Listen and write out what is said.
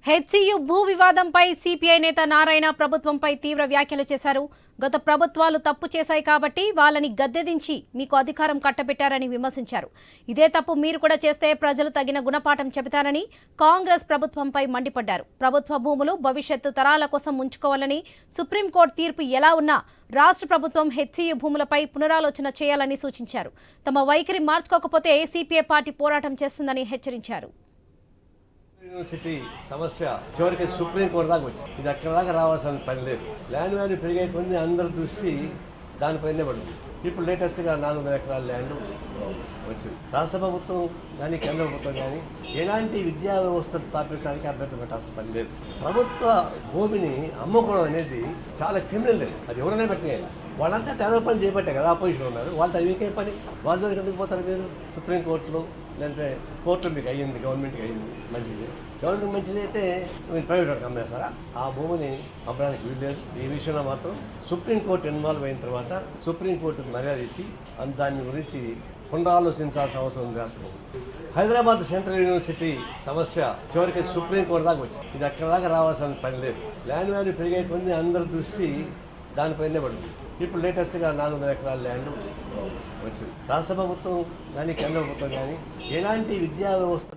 HCU భూ వివాదంపై CPI నేత నారాయణ ప్రభుత్వంపై తీవ్ర వ్యాఖ్యలు చేశారు. గత ప్రభుత్వాలు తప్పు చేశాయి కాబట్టి వాళ్ళని గద్దెదించి మీకు అధికారం కట్టబెట్టారని విమర్శించారు. ఇదే తప్పు మీరు కూడా చేస్తే ప్రజలు తగిన గుణపాఠం చెబుతారని కాంగ్రెస్ ప్రభుత్వంపై మండిపడ్డారు. ప్రభుత్వ భూములు భవిష్యత్తు తరాల కోసం ఉంచుకోవాలని, సుప్రీంకోర్టు తీర్పు ఎలా ఉన్నా రాష్ట్ర ప్రభుత్వం హెచ్సియు భూములపై పునరాలోచన చేయాలని సూచించారు. తమ వైఖరి మార్చుకోకపోతే సిపిఐ పార్టీ పోరాటం చేస్తుందని హెచ్చరించారు. యూనివర్సిటీ సమస్య చివరికి సుప్రీంకోర్టు దాకా వచ్చింది. ఇది అక్కడ దాకా రావాల్సిన పని లేదు. ల్యాండ్ వాల్యూ పెరిగే కొద్ది అందరి దృష్టి దానిపైనే పడుతుంది. ఇప్పుడు లేటెస్ట్గా 400 ఎకరాల ల్యాండ్ వచ్చింది. రాష్ట్ర ప్రభుత్వం కానీ కేంద్ర ప్రభుత్వం కానీ ఎలాంటి విద్యా వ్యవస్థను స్థాపించడానికి అభ్యర్థి పెట్టాల్సిన పని లేదు. ప్రభుత్వ భూమిని అమ్ముకోవడం అనేది చాలా క్రిమినల్. అది ఎవరైనా పెట్టేయాలి. వాళ్ళంతా టెవలప్మెంట్ చేయబట్టే కదా అపోజిషన్ ఉన్నారు. వాళ్ళతో మీకే పని. వాళ్ళ దగ్గరికి ఎందుకు పోతారు మీరు? సుప్రీంకోర్టులో లేదంటే కోర్టులో మీకు అయ్యింది, గవర్నమెంట్కి అయ్యింది, మంచిది. గవర్నమెంట్ మంచిది అయితే మీరు ప్రైవేట్ వాళ్ళకి అమ్మేస్తారా? ఆ భూమిని అమ్మడానికి వీల్లేదు. ఈ విషయంలో మాత్రం సుప్రీంకోర్టు ఇన్వాల్వ్ అయిన తర్వాత సుప్రీంకోర్టుకు మర్యాద ఇచ్చి దాని గురించి పునరాలోచించాల్సిన అవసరం ఉంది. అసలు హైదరాబాద్ సెంట్రల్ యూనివర్సిటీ సమస్య చివరికి సుప్రీంకోర్టు దాకా వచ్చింది. ఇది అక్కడ దాకా రావాల్సిన పని లేదు. ల్యాండ్ వాల్యూ పెరిగే కొద్ది అందరి దృష్టి దానిపైనే పడుతుంది. ఇప్పుడు లేటెస్ట్గా 400 ఎకరాల ల్యాండ్ వచ్చింది. రాష్ట్ర ప్రభుత్వం కానీ కేంద్ర ప్రభుత్వం కానీ ఎలాంటి విద్యా వ్యవస్థ